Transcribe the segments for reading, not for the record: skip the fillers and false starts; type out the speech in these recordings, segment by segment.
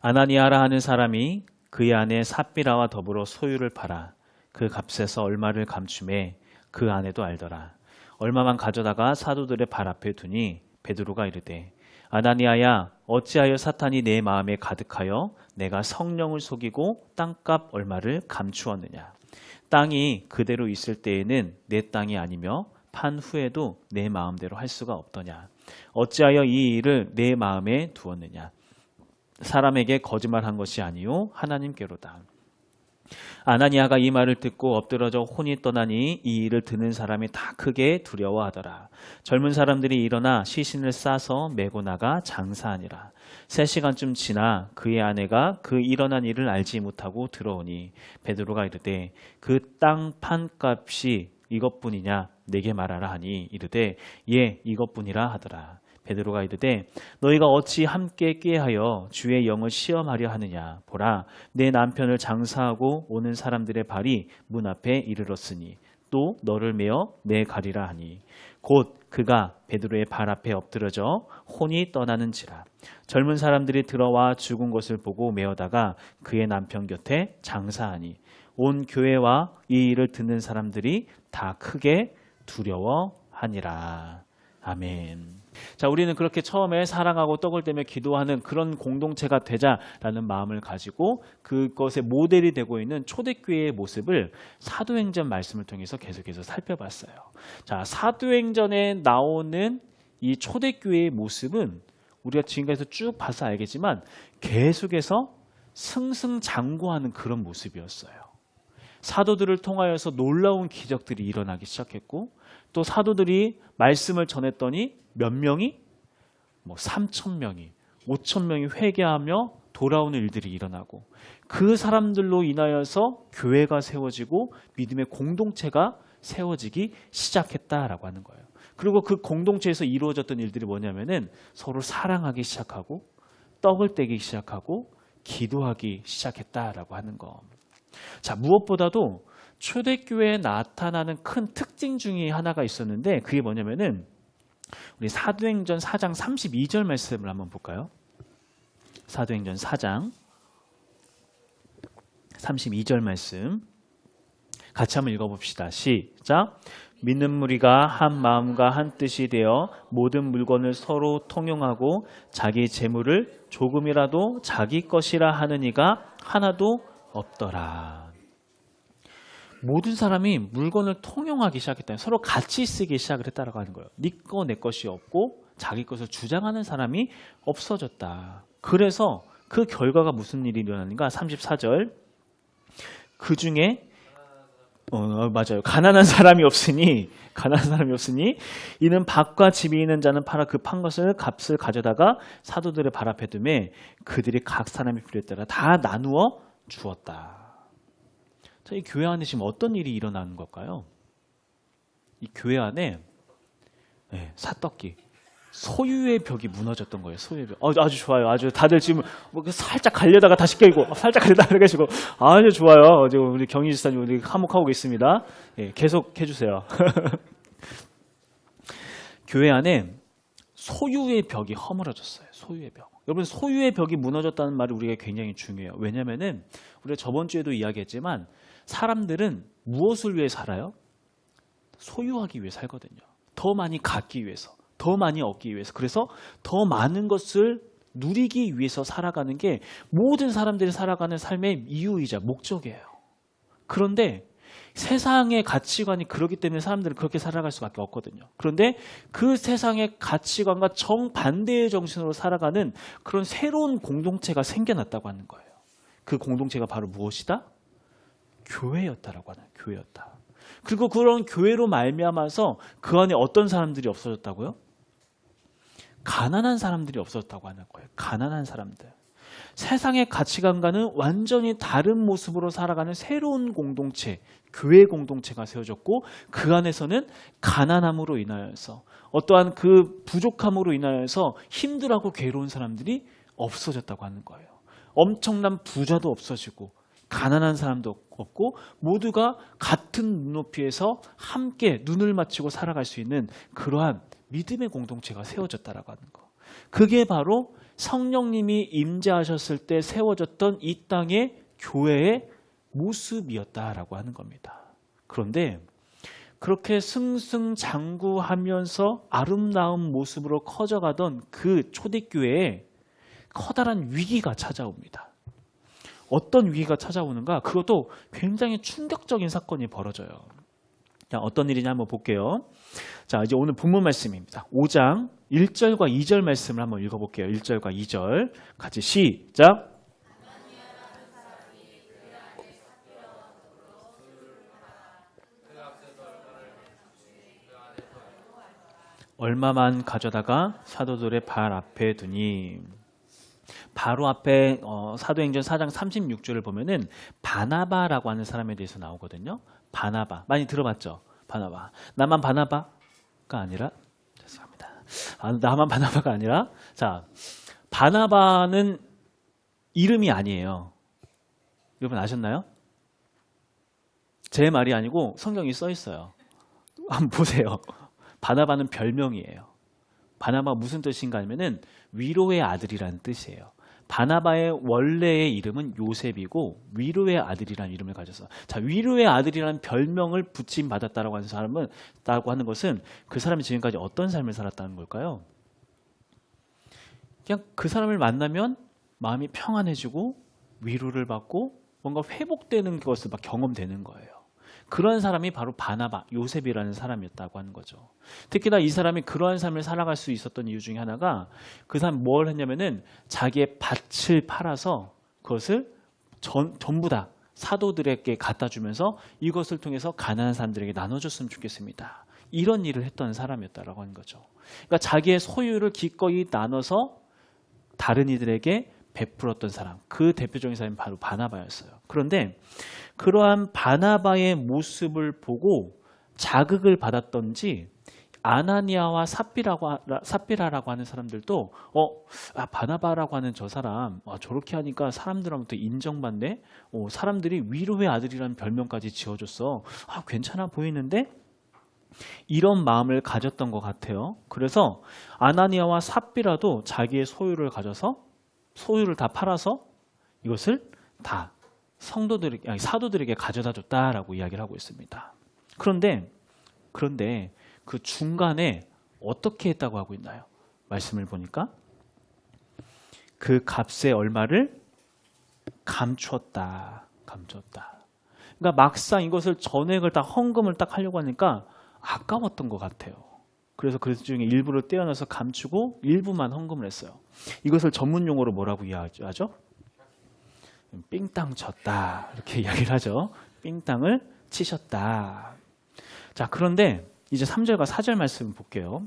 아나니아라 하는 사람이 그의 아내 삽비라와 더불어 소유를 팔아 그 값에서 얼마를 감춤해 그 아내도 알더라. 얼마만 가져다가 사도들의 발 앞에 두니 베드로가 이르되 아나니아야 어찌하여 사탄이 내 마음에 가득하여 내가 성령을 속이고 땅값 얼마를 감추었느냐. 땅이 그대로 있을 때에는 내 땅이 아니며 판 후에도 내 마음대로 할 수가 없더냐. 어찌하여 이 일을 내 마음에 두었느냐. 사람에게 거짓말한 것이 아니요 하나님께로다. 아나니아가 이 말을 듣고 엎드러져 혼이 떠나니 이 일을 듣는 사람이 다 크게 두려워하더라. 젊은 사람들이 일어나 시신을 싸서 메고 나가 장사하니라. 3시간쯤 지나 그의 아내가 그 일어난 일을 알지 못하고 들어오니 베드로가 이르되 그 땅 판값이 이것뿐이냐 내게 말하라 하니 이르되 예 이것뿐이라 하더라. 베드로가 이르되 너희가 어찌 함께 꾀하여 주의 영을 시험하려 하느냐. 보라 내 남편을 장사하고 오는 사람들의 발이 문 앞에 이르렀으니 또 너를 메어 내가리라 하니 곧 그가 베드로의 발 앞에 엎드러져 혼이 떠나는지라. 젊은 사람들이 들어와 죽은 것을 보고 메어다가 그의 남편 곁에 장사하니 온 교회와 이 일을 듣는 사람들이 다 크게 두려워하니라. 아멘. 자, 우리는 그렇게 처음에 사랑하고 떡을 떼며 기도하는 그런 공동체가 되자라는 마음을 가지고 그것의 모델이 되고 있는 초대교회의 모습을 사도행전 말씀을 통해서 계속해서 살펴봤어요. 자, 사도행전에 나오는 이 초대교회의 모습은 우리가 지금까지 쭉 봐서 알겠지만 계속해서 승승장구하는 그런 모습이었어요. 사도들을 통하여서 놀라운 기적들이 일어나기 시작했고 또 사도들이 말씀을 전했더니 몇 명이? 3,000명이, 5,000명이 회개하며 돌아오는 일들이 일어나고 그 사람들로 인하여서 교회가 세워지고 믿음의 공동체가 세워지기 시작했다라고 하는 거예요. 그리고 그 공동체에서 이루어졌던 일들이 뭐냐면은 서로 사랑하기 시작하고 떡을 떼기 시작하고 기도하기 시작했다라고 하는 거. 자, 무엇보다도 초대교회에 나타나는 큰 특징 중에 하나가 있었는데 그게 뭐냐면은 우리 사도행전 4장 32절 말씀을 한번 볼까요? 사도행전 4장 32절 말씀 같이 한번 읽어봅시다. 시작. 믿는 무리가 한 마음과 한 뜻이 되어 모든 물건을 서로 통용하고 자기 재물을 조금이라도 자기 것이라 하는 이가 하나도 없더라. 모든 사람이 물건을 통용하기 시작했다. 서로 같이 쓰기 시작을 했다라고 하는 거예요. 네 거 내 것이 없고 자기 것을 주장하는 사람이 없어졌다. 그래서 그 결과가 무슨 일이 일어나는가? 34절. 그 중에 맞아요. 가난한 사람이 없으니 이는 밭과 집이 있는 자는 팔아 그 판 것을 값을 가져다가 사도들의 발 앞에 두매 그들이 각 사람의 필요에 따라 다 나누어 주었다. 자, 이 교회 안에 지금 어떤 일이 일어나는 걸까요? 이 교회 안에 사떡기 소유의 벽이 무너졌던 거예요. 소유의 벽. 아주 좋아요. 아주 다들 지금 살짝 가려다가 다시 깨고 살짝 가려다가 깨시고 아주 좋아요. 지금 우리 경희 지사님 우리 화목하고 있습니다. 계속 해주세요. 교회 안에 소유의 벽이 허물어졌어요. 소유의 벽. 여러분 소유의 벽이 무너졌다는 말이 우리가 굉장히 중요해요. 왜냐하면은 우리가 저번 주에도 이야기했지만 사람들은 무엇을 위해 살아요? 소유하기 위해 살거든요. 더 많이 갖기 위해서, 더 많이 얻기 위해서. 그래서 더 많은 것을 누리기 위해서 살아가는 게 모든 사람들이 살아가는 삶의 이유이자 목적이에요. 그런데 세상의 가치관이 그렇기 때문에 사람들은 그렇게 살아갈 수밖에 없거든요. 그런데 그 세상의 가치관과 정반대의 정신으로 살아가는 그런 새로운 공동체가 생겨났다고 하는 거예요. 그 공동체가 바로 무엇이다? 교회였다라고 하는 교회였다. 그리고 그런 교회로 말미암아서 그 안에 어떤 사람들이 없어졌다고요? 가난한 사람들이 없어졌다고 하는 거예요. 가난한 사람들. 세상의 가치관과는 완전히 다른 모습으로 살아가는 새로운 공동체, 교회 공동체가 세워졌고 그 안에서는 가난함으로 인하여서 어떠한 그 부족함으로 인하여서 힘들하고 괴로운 사람들이 없어졌다고 하는 거예요. 엄청난 부자도 없어지고 가난한 사람도 없고 모두가 같은 눈높이에서 함께 눈을 맞추고 살아갈 수 있는 그러한 믿음의 공동체가 세워졌다라고 하는 거. 그게 바로 성령님이 임재하셨을 때 세워졌던 이 땅의 교회의 모습이었다라고 하는 겁니다. 그런데 그렇게 승승장구하면서 아름다운 모습으로 커져가던 그 초대교회에 커다란 위기가 찾아옵니다. 어떤 위기가 찾아오는가? 그것도 굉장히 충격적인 사건이 벌어져요. 자, 어떤 일이냐 한번 볼게요. 자, 이제 오늘 본문 말씀입니다. 5장 1절과 2절 말씀을 한번 읽어볼게요. 1절과 2절 같이 시작. 얼마만 가져다가 사도들의 발 앞에 두니. 바로 앞에 사도행전 4장 36절을 보면은 바나바라고 하는 사람에 대해서 나오거든요. 바나바 많이 들어봤죠? 바나바. 나만 바나바가 아니라 죄송합니다. 나만 바나바가 아니라 자, 바나바는 이름이 아니에요. 여러분 아셨나요? 제 말이 아니고 성경이 써 있어요. 한번 보세요. 바나바는 별명이에요. 바나바 무슨 뜻인가 하면은 위로의 아들이라는 뜻이에요. 바나바의 원래의 이름은 요셉이고 위로의 아들이라는 이름을 가져서 자, 위로의 아들이라는 별명을 붙임 받았다라고 하는 사람은 라고 하는 것은 그 사람이 지금까지 어떤 삶을 살았다는 걸까요? 그냥 그 사람을 만나면 마음이 평안해지고 위로를 받고 뭔가 회복되는 것을 막 경험되는 거예요. 그런 사람이 바로 바나바, 요셉이라는 사람이었다고 하는 거죠. 특히나 이 사람이 그러한 삶을 살아갈 수 있었던 이유 중에 하나가 그 사람이 뭘 했냐면은 자기의 밭을 팔아서 그것을 전부 다 사도들에게 갖다 주면서 이것을 통해서 가난한 사람들에게 나눠줬으면 좋겠습니다. 이런 일을 했던 사람이었다라고 하는 거죠. 그러니까 자기의 소유를 기꺼이 나눠서 다른 이들에게 베풀었던 사람, 그 대표적인 사람이 바로 바나바였어요. 그런데 그러한 바나바의 모습을 보고 자극을 받았던지 아나니아와 삽비라라고 하는 사람들도 바나바라고 하는 저 사람 저렇게 하니까 사람들한테 인정받네. 사람들이 위로의 아들이라는 별명까지 지어줬어. 괜찮아 보이는데? 이런 마음을 가졌던 것 같아요. 그래서 아나니아와 삽비라도 자기의 소유를 가져서 소유를 다 팔아서 이것을 다 사도들에게 가져다 줬다라고 이야기를 하고 있습니다. 그런데 그 중간에 어떻게 했다고 하고 있나요? 말씀을 보니까 그 값의 얼마를 감추었다. 그러니까 막상 이것을 전액을 딱 헌금을 딱 하려고 하니까 아까웠던 것 같아요. 그래서 그 중에 일부를 떼어내서 감추고 일부만 헌금을 했어요. 이것을 전문 용어로 뭐라고 이야기하죠? 삥땅 쳤다 이렇게 이야기를 하죠. 삥땅을 치셨다. 자, 그런데 이제 3절과 4절 말씀 볼게요.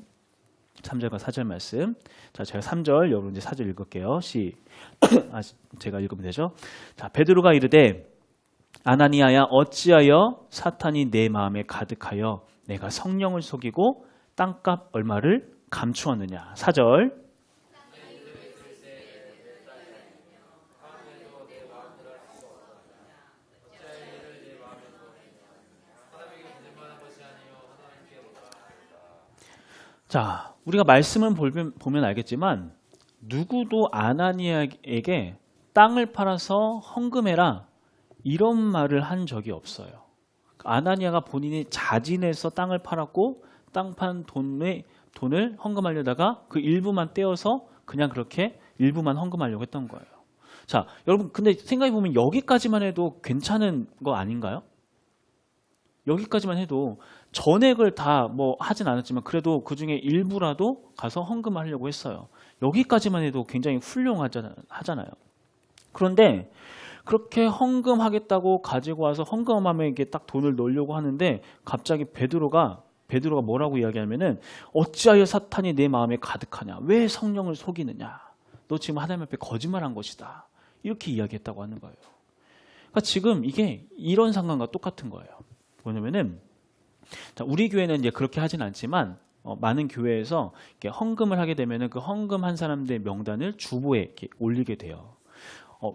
3절과 4절 말씀. 자, 제가 3절 여러분 이제 4절 읽을게요. 제가 읽으면 되죠. 자, 베드로가 이르되 아나니아야 어찌하여 사탄이 내 마음에 가득하여 내가 성령을 속이고 땅값 얼마를 감추었느냐. 4절. 자, 우리가 말씀을 보면 알겠지만 누구도 아나니아에게 땅을 팔아서 헌금해라 이런 말을 한 적이 없어요. 아나니아가 본인이 자진해서 땅을 팔았고 땅 판 돈을 헌금하려다가 그 일부만 떼어서 그냥 그렇게 일부만 헌금하려고 했던 거예요. 자, 여러분 근데 생각해보면 여기까지만 해도 괜찮은 거 아닌가요? 여기까지만 해도 전액을 다 뭐 하진 않았지만 그래도 그 중에 일부라도 가서 헌금하려고 했어요. 여기까지만 해도 굉장히 훌륭하잖아요. 그런데 그렇게 헌금하겠다고 가지고 와서 헌금하면 이게 딱 돈을 넣으려고 하는데 갑자기 베드로가 뭐라고 이야기하면은 어찌하여 사탄이 내 마음에 가득하냐? 왜 성령을 속이느냐? 너 지금 하나님 앞에 거짓말한 것이다. 이렇게 이야기했다고 하는 거예요. 그러니까 지금 이게 이런 상황과 똑같은 거예요. 뭐냐면은 우리 교회는 이제 그렇게 하진 않지만 많은 교회에서 이렇게 헌금을 하게 되면은 그 헌금한 사람들의 명단을 주보에 이렇게 올리게 돼요.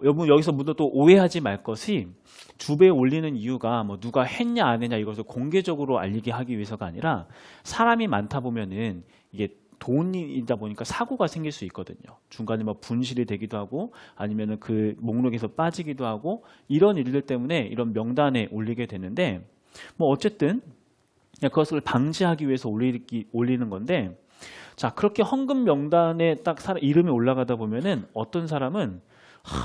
여러분 여기서 모두 또 오해하지 말 것이 주보에 올리는 이유가 뭐 누가 했냐 안 했냐 이것을 공개적으로 알리게 하기 위해서가 아니라 사람이 많다 보면은 이게 돈이다 보니까 사고가 생길 수 있거든요. 중간에 뭐 분실이 되기도 하고 아니면은 그 목록에서 빠지기도 하고 이런 일들 때문에 이런 명단에 올리게 되는데 뭐 어쨌든 그것을 방지하기 위해서 올리는 건데 자 그렇게 헌금 명단에 딱 이름이 올라가다 보면은 어떤 사람은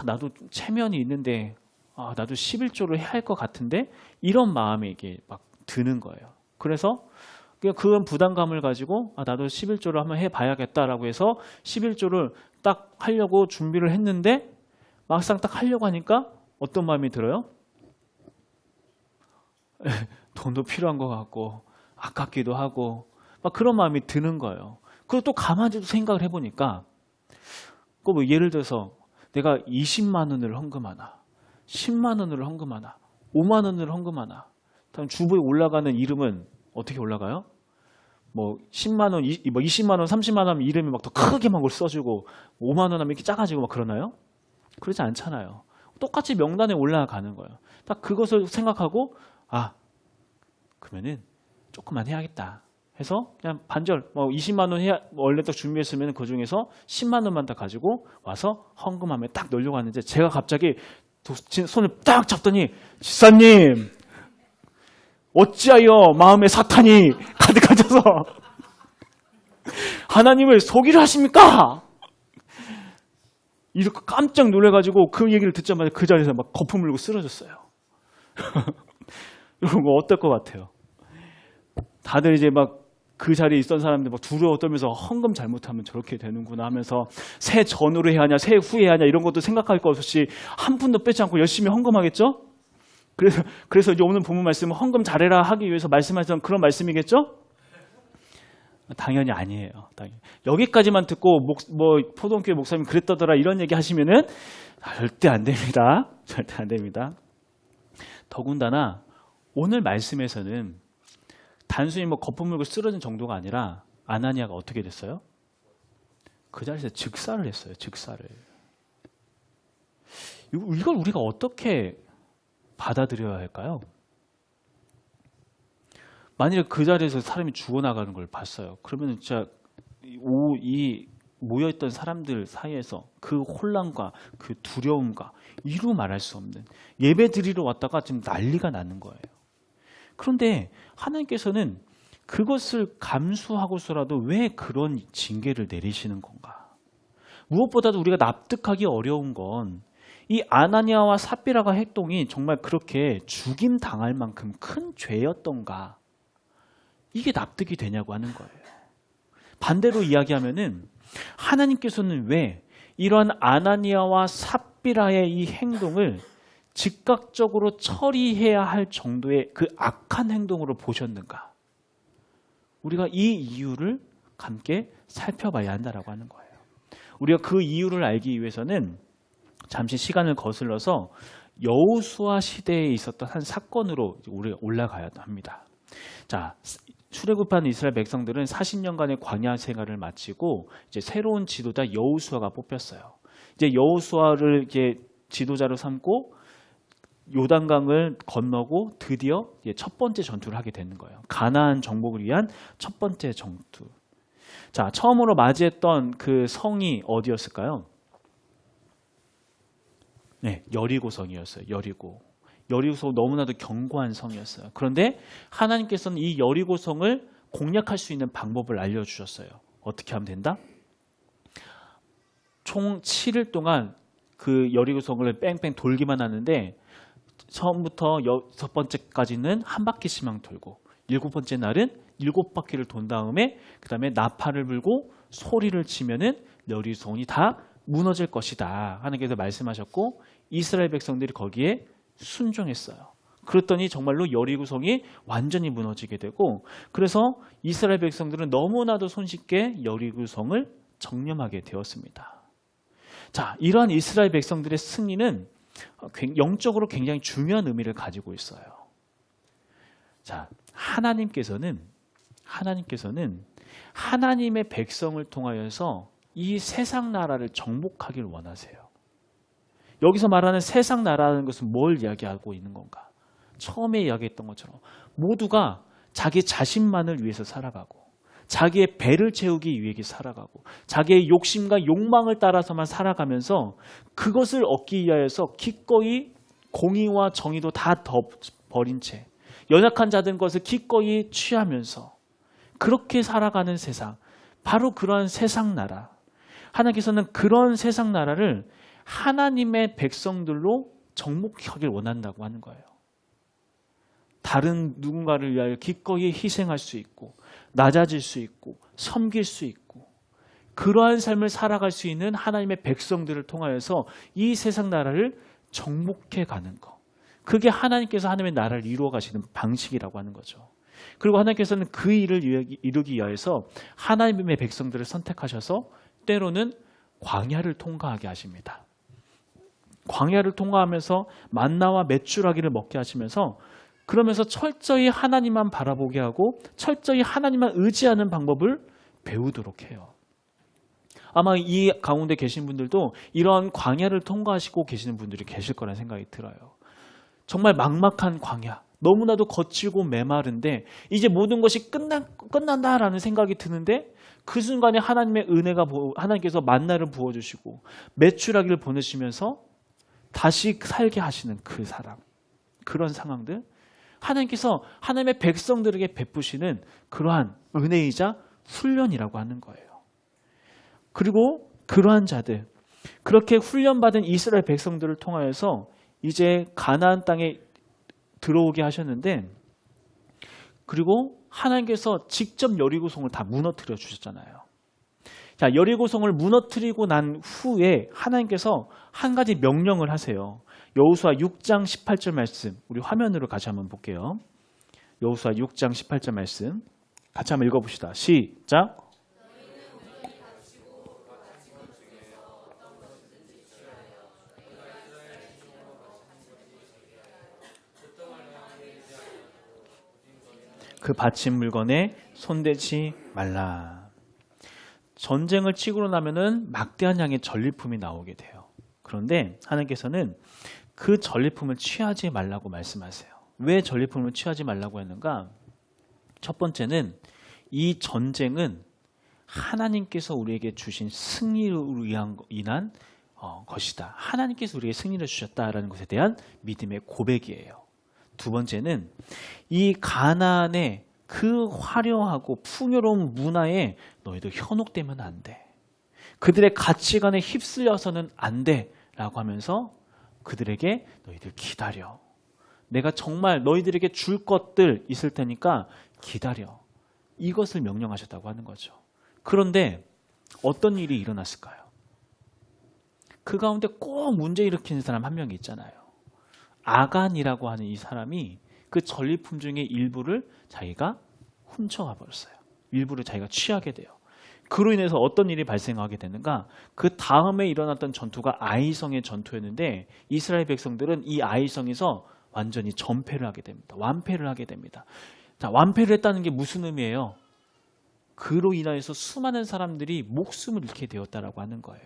나도 체면이 있는데 나도 11조를 해야 할 것 같은데 이런 마음이 이게 막 드는 거예요. 그래서 그런 부담감을 가지고 나도 11조를 한번 해봐야겠다라고 해서 11조를 딱 하려고 준비를 했는데 막상 딱 하려고 하니까 어떤 마음이 들어요? 돈도 필요한 것 같고 아깝기도 하고 막 그런 마음이 드는 거예요. 그리고 또 가만히 생각을 해보니까 뭐 예를 들어서 내가 20만 원을 헌금하나 10만 원을 헌금하나 5만 원을 헌금하나 다음 주부에 올라가는 이름은 어떻게 올라가요? 뭐 10만 원, 20만 원, 30만 원 하면 이름이 막 더 크게 막 써주고 5만 원 하면 이렇게 작아지고 막 그러나요? 그러지 않잖아요. 똑같이 명단에 올라가는 거예요. 딱 그것을 생각하고 그러면은 조금만 해야겠다 해서 그냥 반절 20만 원 해야 원래 딱 준비했으면 그 중에서 10만 원만 딱 가지고 와서 헌금함에 딱 넣으려고 하는데 제가 갑자기 손을 딱 잡더니 집사님 어찌하여 마음에 사탄이 가득하셔서 하나님을 속이려 하십니까? 이렇게 깜짝 놀라가지고 그 얘기를 듣자마자 그 자리에서 막 거품 물고 쓰러졌어요. 이런 거 어떨 것 같아요? 다들 이제 막 그 자리에 있던 사람들 막 두려워 떨면서 헌금 잘못하면 저렇게 되는구나 하면서 새 전후로 해야 하냐 새 후에 해야 하냐 이런 것도 생각할 것 없이 한 푼도 빼지 않고 열심히 헌금하겠죠? 그래서 이제 오늘 본문 말씀은 헌금 잘해라 하기 위해서 말씀하셨던 그런 말씀이겠죠? 당연히 아니에요. 당연히. 여기까지만 듣고 포동교회 목사님 그랬다더라 이런 얘기 하시면은 절대 안 됩니다. 절대 안 됩니다. 더군다나 오늘 말씀에서는 단순히 거품 물고 쓰러진 정도가 아니라 아나니아가 어떻게 됐어요? 그 자리에서 즉사를 했어요. 즉사를. 이걸 우리가 어떻게 받아들여야 할까요? 만약에 그 자리에서 사람이 죽어나가는 걸 봤어요. 그러면 진짜 이 모여있던 사람들 사이에서 그 혼란과 그 두려움과 이루 말할 수 없는 예배 드리러 왔다가 지금 난리가 나는 거예요. 그런데 하나님께서는 그것을 감수하고서라도 왜 그런 징계를 내리시는 건가? 무엇보다도 우리가 납득하기 어려운 건 이 아나니아와 삽비라가 행동이 정말 그렇게 죽임 당할 만큼 큰 죄였던가? 이게 납득이 되냐고 하는 거예요. 반대로 이야기하면은 하나님께서는 왜 이러한 아나니아와 삽비라의 이 행동을 즉각적으로 처리해야 할 정도의 그 악한 행동으로 보셨는가? 우리가 이 이유를 함께 살펴봐야 한다라고 하는 거예요. 우리가 그 이유를 알기 위해서는 잠시 시간을 거슬러서 여호수아 시대에 있었던 한 사건으로 우리가 올라가야 합니다. 자, 출애굽한 이스라엘 백성들은 40년간의 광야 생활을 마치고 이제 새로운 지도자 여호수아가 뽑혔어요. 이제 여호수아를 이제 지도자로 삼고 요단강을 건너고 드디어 첫 번째 전투를 하게 되는 거예요. 가나안 정복을 위한 첫 번째 전투. 자, 처음으로 맞이했던 그 성이 어디였을까요? 네, 여리고성이었어요. 여리고성 너무나도 견고한 성이었어요. 그런데 하나님께서는 이 여리고성을 공략할 수 있는 방법을 알려주셨어요. 어떻게 하면 된다? 총 7일 동안 그 여리고성을 뺑뺑 돌기만 하는데 처음부터 6번째까지는 한 바퀴씩만 돌고 7번째 날은 7바퀴를 돈 다음에 그 다음에 나팔을 불고 소리를 치면은 여리고성이 다 무너질 것이다. 하나님께서 말씀하셨고 이스라엘 백성들이 거기에 순종했어요. 그랬더니 정말로 여리고성이 완전히 무너지게 되고 그래서 이스라엘 백성들은 너무나도 손쉽게 여리고성을 정념하게 되었습니다. 자, 이러한 이스라엘 백성들의 승리는 영적으로 굉장히 중요한 의미를 가지고 있어요. 자, 하나님께서는 하나님의 백성을 통하여서 이 세상 나라를 정복하길 원하세요. 여기서 말하는 세상 나라라는 것은 뭘 이야기하고 있는 건가? 처음에 이야기했던 것처럼 모두가 자기 자신만을 위해서 살아가고 자기의 배를 채우기 위해 살아가고 자기의 욕심과 욕망을 따라서만 살아가면서 그것을 얻기 위하여서 기꺼이 공의와 정의도 다 버린 채 연약한 자된 것을 기꺼이 취하면서 그렇게 살아가는 세상, 바로 그러한 세상 나라. 하나님께서는 그런 세상 나라를 하나님의 백성들로 정복하길 원한다고 하는 거예요. 다른 누군가를 위하여 기꺼이 희생할 수 있고 낮아질 수 있고 섬길 수 있고 그러한 삶을 살아갈 수 있는 하나님의 백성들을 통하여서 이 세상 나라를 정복해 가는 것. 그게 하나님께서 하나님의 나라를 이루어 가시는 방식이라고 하는 거죠. 그리고 하나님께서는 그 일을 이루기 위해서 하나님의 백성들을 선택하셔서 때로는 광야를 통과하게 하십니다. 광야를 통과하면서 만나와 메추라기를 먹게 하시면서 그러면서 철저히 하나님만 바라보게 하고 철저히 하나님만 의지하는 방법을 배우도록 해요. 아마 이 가운데 계신 분들도 이런 광야를 통과하시고 계시는 분들이 계실 거라는 생각이 들어요. 정말 막막한 광야, 너무나도 거칠고 메마른데 이제 모든 것이 끝난다라는 생각이 드는데 그 순간에 하나님의 은혜가 하나님께서 만나를 부어주시고 메추라기를 보내시면서 다시 살게 하시는 그 사람, 그런 상황들, 하나님께서 하나님의 백성들에게 베푸시는 그러한 은혜이자 훈련이라고 하는 거예요. 그리고 그러한 자들, 그렇게 훈련받은 이스라엘 백성들을 통하여서 이제 가나안 땅에 들어오게 하셨는데, 그리고 하나님께서 직접 여리고성을 다 무너뜨려 주셨잖아요. 자, 여리고성을 무너뜨리고 난 후에 하나님께서 한 가지 명령을 하세요. 여호수아 6장 18절 말씀, 우리 화면으로 같이 한번 볼게요. 여호수아 6장 18절 말씀 같이 한번 읽어봅시다. 시작. 그 바친 물건에 손대지 말라. 전쟁을 치고 나면은 막대한 양의 전리품이 나오게 돼요. 그런데 하나님께서는 그 전리품을 취하지 말라고 말씀하세요. 왜 전리품을 취하지 말라고 했는가? 첫 번째는 이 전쟁은 하나님께서 우리에게 주신 승리를 인한 것이다. 하나님께서 우리에게 승리를 주셨다라는 것에 대한 믿음의 고백이에요. 두 번째는 이 가나안의 그 화려하고 풍요로운 문화에 너희도 현혹되면 안 돼. 그들의 가치관에 휩쓸려서는 안 돼. 라고 하면서 그들에게 너희들 기다려. 내가 정말 너희들에게 줄 것들 있을 테니까 기다려. 이것을 명령하셨다고 하는 거죠. 그런데 어떤 일이 일어났을까요? 그 가운데 꼭 문제 일으키는 사람 한 명이 있잖아요. 아간이라고 하는 이 사람이 그 전리품 중에 일부를 자기가 훔쳐가 버렸어요. 일부를 자기가 취하게 돼요. 그로 인해서 어떤 일이 발생하게 되는가? 그 다음에 일어났던 전투가 아이성의 전투였는데 이스라엘 백성들은 이 아이성에서 완전히 전패를 하게 됩니다. 완패를 하게 됩니다. 자, 완패를 했다는 게 무슨 의미예요? 그로 인하여서 수많은 사람들이 목숨을 잃게 되었다라고 하는 거예요.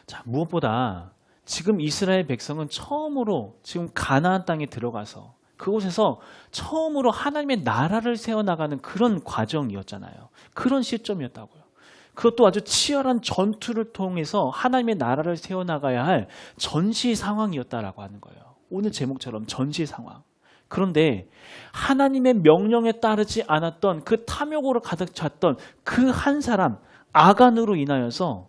자, 무엇보다 지금 이스라엘 백성은 처음으로 지금 가나안 땅에 들어가서 그곳에서 처음으로 하나님의 나라를 세워나가는 그런 과정이었잖아요. 그런 시점이었다고요. 그것도 아주 치열한 전투를 통해서 하나님의 나라를 세워나가야 할 전시 상황이었다라고 하는 거예요. 오늘 제목처럼 전시 상황. 그런데 하나님의 명령에 따르지 않았던 그 탐욕으로 가득 찼던 그 한 사람 아간으로 인하여서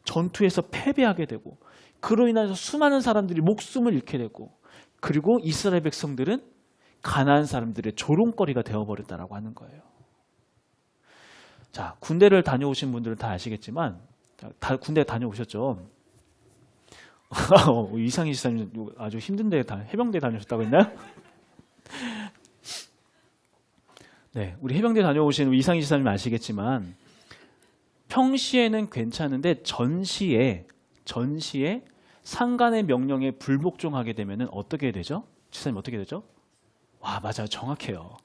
전투에서 패배하게 되고 그로 인해서 수많은 사람들이 목숨을 잃게 되고 그리고 이스라엘 백성들은 가나안 사람들의 조롱거리가 되어버렸다라고 하는 거예요. 자, 군대를 다녀오신 분들은 다 아시겠지만 다 군대 다녀오셨죠? 이상희 지사님 아주 힘든데 해병대 다녀오셨다고 했나요? 네, 우리 해병대 다녀오신 이상희 지사님 아시겠지만 평시에는 괜찮은데 전시에 상관의 명령에 불복종하게 되면 어떻게 되죠? 지사님 어떻게 되죠? 와, 맞아요. 정확해요.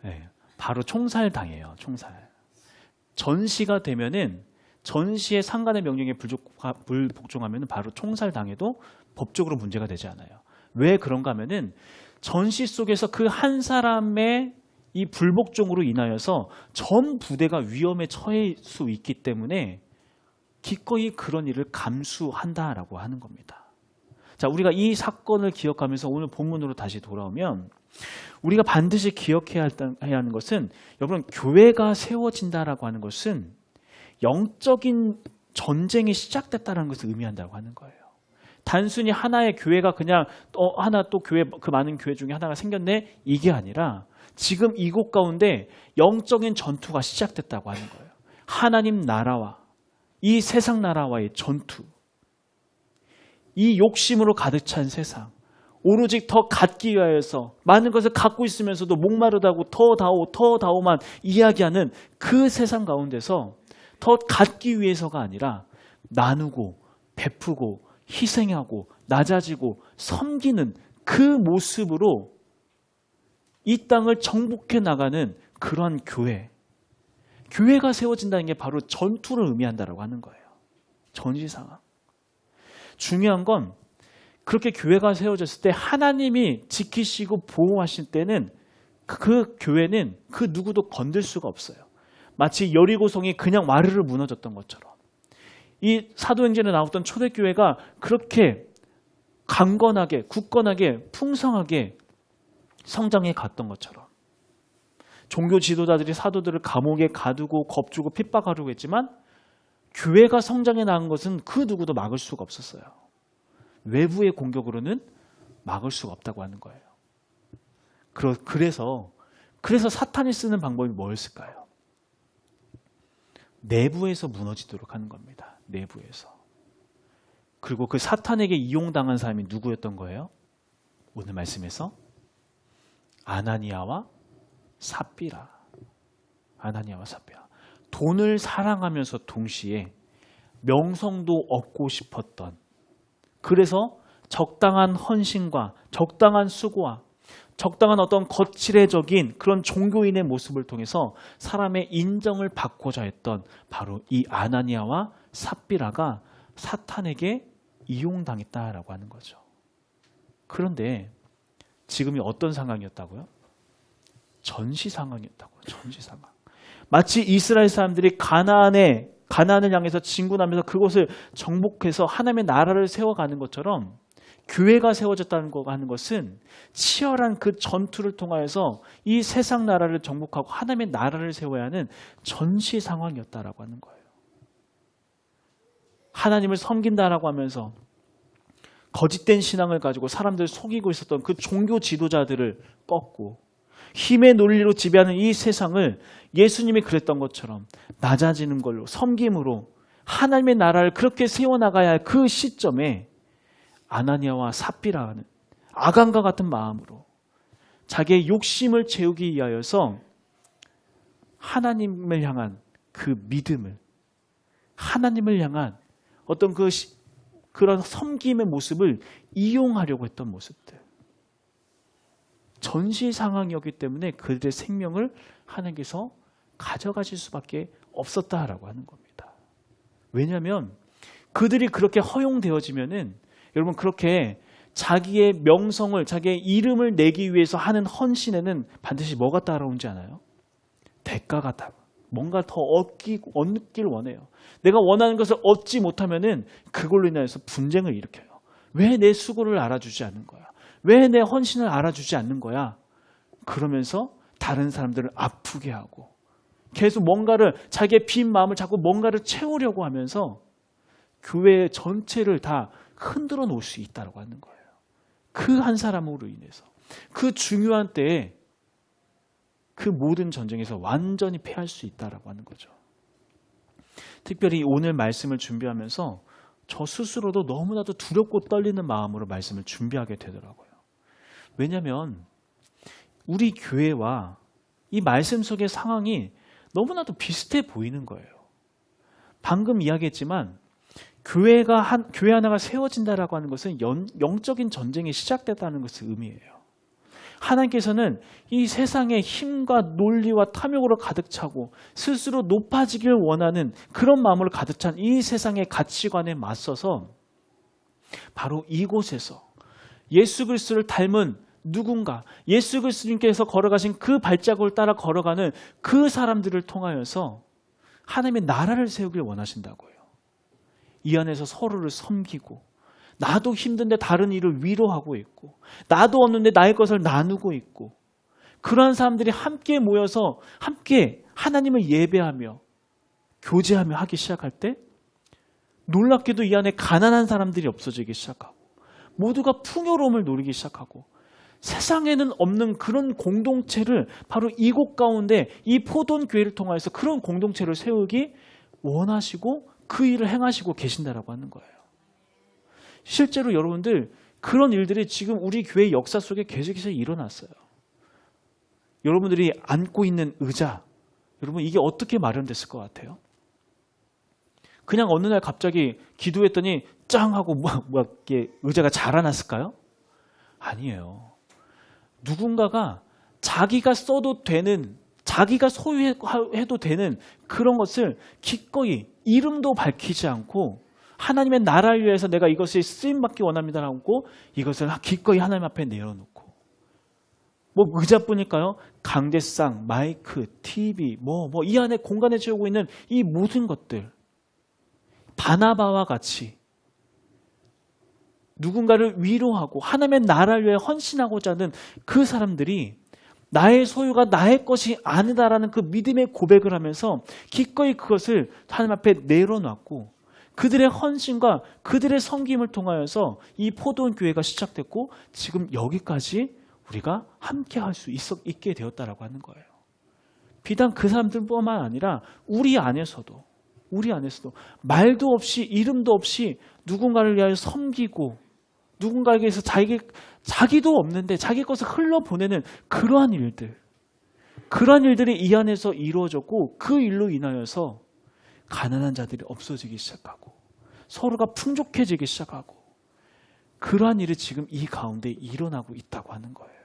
네, 바로 총살 당해요. 총살. 전시가 되면은 전시의 상관의 명령에 불복종하면 바로 총살 당해도 법적으로 문제가 되지 않아요. 왜 그런가 하면은 전시 속에서 그 한 사람의 이 불복종으로 인하여서 전 부대가 위험에 처할 수 있기 때문에 기꺼이 그런 일을 감수한다라고 하는 겁니다. 자, 우리가 이 사건을 기억하면서 오늘 본문으로 다시 돌아오면 우리가 반드시 기억해야 하는 것은, 여러분, 교회가 세워진다라고 하는 것은 영적인 전쟁이 시작됐다는 것을 의미한다고 하는 거예요. 단순히 하나의 교회가 그냥 하나 또 교회, 그 많은 교회 중에 하나가 생겼네, 이게 아니라 지금 이곳 가운데 영적인 전투가 시작됐다고 하는 거예요. 하나님 나라와 이 세상 나라와의 전투, 이 욕심으로 가득 찬 세상, 오로지 더 갖기 위하여서 많은 것을 갖고 있으면서도 목마르다고 더 다오만 이야기하는 그 세상 가운데서 더 갖기 위해서가 아니라 나누고 베푸고 희생하고 낮아지고 섬기는 그 모습으로 이 땅을 정복해 나가는 그런 교회가 세워진다는 게 바로 전투를 의미한다라고 하는 거예요. 전시 상황. 중요한 건 그렇게 교회가 세워졌을 때 하나님이 지키시고 보호하실 때는 그 교회는 그 누구도 건들 수가 없어요. 마치 여리고성이 그냥 와르르 무너졌던 것처럼 이 사도행전에 나왔던 초대교회가 그렇게 강건하게 굳건하게 풍성하게 성장해 갔던 것처럼 종교 지도자들이 사도들을 감옥에 가두고 겁주고 핍박하려고 했지만 교회가 성장해 나간 것은 그 누구도 막을 수가 없었어요. 외부의 공격으로는 막을 수가 없다고 하는 거예요. 그래서 사탄이 쓰는 방법이 뭐였을까요? 내부에서 무너지도록 하는 겁니다. 내부에서. 그리고 그 사탄에게 이용당한 사람이 누구였던 거예요? 오늘 말씀에서 아나니아와 삽비라. 돈을 사랑하면서 동시에 명성도 얻고 싶었던, 그래서 적당한 헌신과 적당한 수고와 적당한 어떤 거칠애적인 그런 종교인의 모습을 통해서 사람의 인정을 받고자 했던 바로 이 아나니아와 삽비라가 사탄에게 이용당했다라고 하는 거죠. 그런데 지금이 어떤 상황이었다고요? 전시 상황이었다고요. 전시 상황. 마치 이스라엘 사람들이 가나안을 향해서 진군하면서 그곳을 정복해서 하나님의 나라를 세워가는 것처럼 교회가 세워졌다는 거 하는 것은 치열한 그 전투를 통하여서 이 세상 나라를 정복하고 하나님의 나라를 세워야 하는 전시 상황이었다라고 하는 거예요. 하나님을 섬긴다라고 하면서 거짓된 신앙을 가지고 사람들을 속이고 있었던 그 종교 지도자들을 꺾고 힘의 논리로 지배하는 이 세상을 예수님이 그랬던 것처럼 낮아지는 걸로 섬김으로 하나님의 나라를 그렇게 세워나가야 할 그 시점에 아나니아와 삽비라는 아간과 같은 마음으로 자기의 욕심을 채우기 위하여서 하나님을 향한 그 믿음을, 하나님을 향한 어떤 그런 섬김의 모습을 이용하려고 했던 모습들, 전시 상황이었기 때문에 그들의 생명을 하나님께서 가져가실 수밖에 없었다라고 하는 겁니다. 왜냐하면 그들이 그렇게 허용되어지면은, 여러분, 그렇게 자기의 명성을, 자기의 이름을 내기 위해서 하는 헌신에는 반드시 뭐가 따라오는지 아나요? 대가가 따라. 뭔가 더 얻길 원해요. 내가 원하는 것을 얻지 못하면은 그걸로 인해서 분쟁을 일으켜요. 왜 내 수고를 알아주지 않는 거야? 왜 내 헌신을 알아주지 않는 거야? 그러면서 다른 사람들을 아프게 하고 계속 뭔가를, 자기의 빈 마음을 자꾸 뭔가를 채우려고 하면서 교회 전체를 다 흔들어 놓을 수 있다고 하는 거예요. 그 한 사람으로 인해서. 그 중요한 때에 그 모든 전쟁에서 완전히 패할 수 있다고 하는 거죠. 특별히 오늘 말씀을 준비하면서 저 스스로도 너무나도 두렵고 떨리는 마음으로 말씀을 준비하게 되더라고요. 왜냐하면 우리 교회와 이 말씀 속의 상황이 너무나도 비슷해 보이는 거예요. 방금 이야기했지만 교회 하나가 세워진다라고 하는 것은 영적인 전쟁이 시작됐다는 것을 의미해요. 하나님께서는 이 세상의 힘과 논리와 탐욕으로 가득 차고 스스로 높아지길 원하는 그런 마음으로 가득 찬 이 세상의 가치관에 맞서서 바로 이곳에서 예수 그리스도를 닮은 누군가 예수 그리스도님께서 걸어가신 그 발자국을 따라 걸어가는 그 사람들을 통하여서 하나님의 나라를 세우길 원하신다고요. 이 안에서 서로를 섬기고, 나도 힘든데 다른 이를 위로하고 있고, 나도 없는데 나의 것을 나누고 있고, 그러한 사람들이 함께 모여서 함께 하나님을 예배하며 교제하며 하기 시작할 때 놀랍게도 이 안에 가난한 사람들이 없어지기 시작하고, 모두가 풍요로움을 누리기 시작하고, 세상에는 없는 그런 공동체를 바로 이곳 가운데 이 포도원 교회를 통해서 그런 공동체를 세우기 원하시고 그 일을 행하시고 계신다라고 하는 거예요. 실제로 여러분들 그런 일들이 지금 우리 교회 역사 속에 계속해서 일어났어요. 여러분들이 앉고 있는 의자, 여러분 이게 어떻게 마련됐을 것 같아요? 그냥 어느 날 갑자기 기도했더니 짱 하고 이게 의자가 자라났을까요? 아니에요. 누군가가 자기가 써도 되는, 자기가 소유해도 되는 그런 것을 기꺼이 이름도 밝히지 않고 하나님의 나라를 위해서 내가 이것을 쓰임받기 원합니다라고 이것을 기꺼이 하나님 앞에 내려놓고, 뭐 의자뿐일까요? 강대상, 마이크, TV, 이 안에 공간에 채우고 있는 이 모든 것들, 바나바와 같이 누군가를 위로하고 하나님의 나라를 위해 헌신하고자 하는 그 사람들이 나의 소유가 나의 것이 아니다라는 그 믿음의 고백을 하면서 기꺼이 그것을 하나님 앞에 내려놨고, 그들의 헌신과 그들의 섬김을 통하여서 이 포도원 교회가 시작됐고 지금 여기까지 우리가 함께 할 수 있게 되었다라고 하는 거예요. 비단 그 사람들뿐만 아니라 우리 안에서도 말도 없이 이름도 없이 누군가를 위하여 섬기고, 누군가에게 서 자기도 없는데 자기 것을 흘러보내는 그러한 일들이 이 안에서 이루어졌고, 그 일로 인하여서 가난한 자들이 없어지기 시작하고 서로가 풍족해지기 시작하고, 그러한 일이 지금 이 가운데 일어나고 있다고 하는 거예요.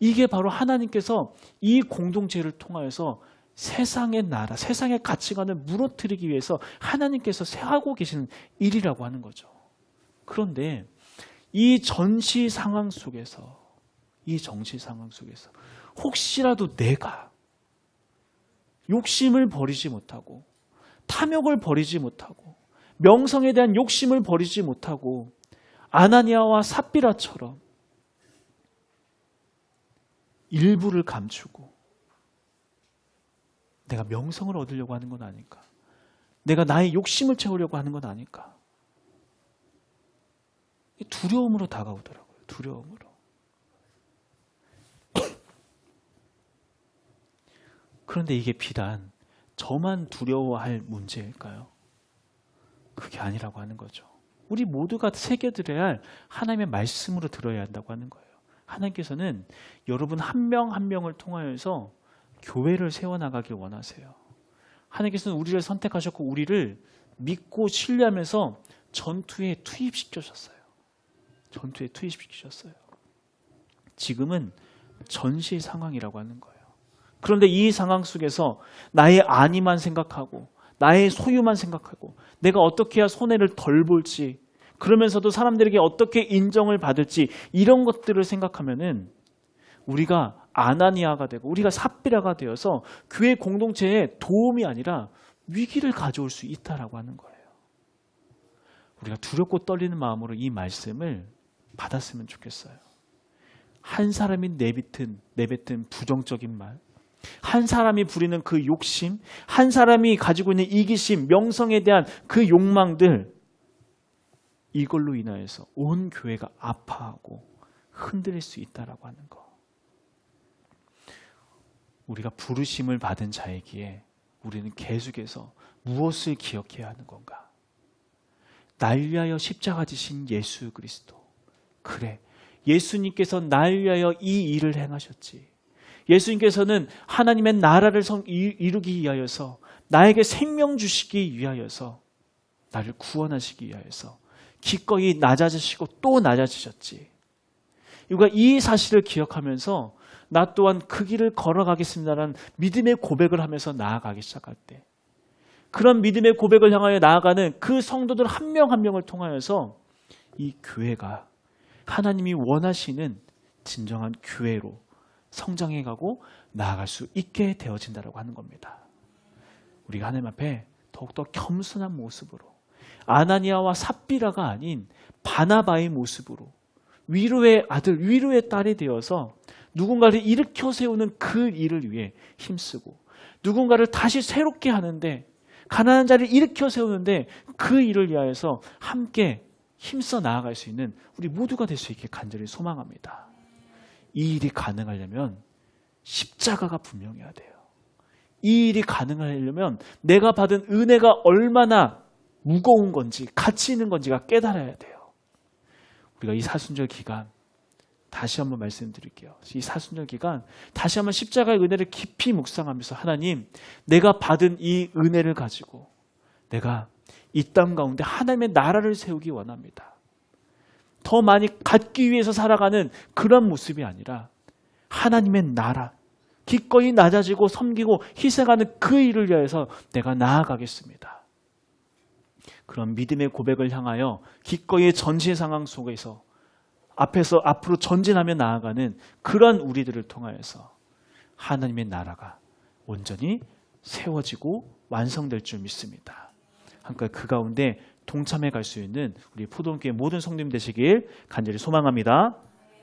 이게 바로 하나님께서 이 공동체를 통하여서 세상의 나라, 세상의 가치관을 무너뜨리기 위해서 하나님께서 하고 계시는 일이라고 하는 거죠. 그런데 이 전시 상황 속에서 혹시라도 내가 욕심을 버리지 못하고, 탐욕을 버리지 못하고, 명성에 대한 욕심을 버리지 못하고 아나니아와 삽비라처럼 일부를 감추고 내가 명성을 얻으려고 하는 건 아닐까? 내가 나의 욕심을 채우려고 하는 건 아닐까? 두려움으로 다가오더라고요. 두려움으로. 그런데 이게 비단 저만 두려워할 문제일까요? 그게 아니라고 하는 거죠. 우리 모두가 새겨들어야 할 하나님의 말씀으로 들어야 한다고 하는 거예요. 하나님께서는 여러분 한 명 한 명을 통하여서 교회를 세워나가길 원하세요. 하나님께서는 우리를 선택하셨고 우리를 믿고 신뢰하면서 전투에 투입시키셨어요. 지금은 전시 상황이라고 하는 거예요. 그런데 이 상황 속에서 나의 안위만 생각하고 나의 소유만 생각하고 내가 어떻게 해야 손해를 덜 볼지, 그러면서도 사람들에게 어떻게 인정을 받을지, 이런 것들을 생각하면은 우리가 아나니아가 되고 우리가 삽비라가 되어서 교회 공동체에 도움이 아니라 위기를 가져올 수 있다라고 하는 거예요. 우리가 두렵고 떨리는 마음으로 이 말씀을 받았으면 좋겠어요. 한 사람이 내뱉은 부정적인 말, 한 사람이 부리는 그 욕심, 한 사람이 가지고 있는 이기심, 명성에 대한 그 욕망들, 이걸로 인하여서 온 교회가 아파하고 흔들릴 수 있다라고 하는 거. 우리가 부르심을 받은 자이기에 우리는 계속해서 무엇을 기억해야 하는 건가? 날 위하여 십자가 지신 예수 그리스도. 그래, 예수님께서 날 위하여 이 일을 행하셨지. 예수님께서는 하나님의 나라를 이루기 위하여서, 나에게 생명 주시기 위하여서, 나를 구원하시기 위하여서 기꺼이 낮아지시고 또 낮아지셨지. 이 사실을 기억하면서 나 또한 그 길을 걸어가겠습니다라는 믿음의 고백을 하면서 나아가기 시작할 때, 그런 믿음의 고백을 향하여 나아가는 그 성도들 한 명 한 명을 통하여서 이 교회가 하나님이 원하시는 진정한 교회로 성장해가고 나아갈 수 있게 되어진다고 하는 겁니다. 우리가 하나님 앞에 더욱더 겸손한 모습으로 아나니아와 삽비라가 아닌 바나바의 모습으로 위로의 아들, 위로의 딸이 되어서 누군가를 일으켜 세우는 그 일을 위해 힘쓰고 누군가를 다시 새롭게 하는데 가난한 자를 일으켜 세우는데 그 일을 위하여서 함께 힘써 나아갈 수 있는 우리 모두가 될 수 있게 간절히 소망합니다. 이 일이 가능하려면 십자가가 분명해야 돼요. 이 일이 가능하려면 내가 받은 은혜가 얼마나 무거운 건지 가치 있는 건지가 깨달아야 돼요. 우리가 이 사순절 기간 다시 한번 말씀드릴게요. 이 사순절 기간 다시 한번 십자가의 은혜를 깊이 묵상하면서 하나님, 내가 받은 이 은혜를 가지고 내가 이 땅 가운데 하나님의 나라를 세우기 원합니다. 더 많이 갖기 위해서 살아가는 그런 모습이 아니라 하나님의 나라, 기꺼이 낮아지고 섬기고 희생하는 그 일을 위해서 내가 나아가겠습니다. 그런 믿음의 고백을 향하여 기꺼이 전시 상황 속에서 앞으로 전진하며 나아가는 그런 우리들을 통하여서 하나님의 나라가 온전히 세워지고 완성될 줄 믿습니다. 함께 그 가운데 동참해 갈 수 있는 우리 포도원교회 모든 성도님 되시길 간절히 소망합니다.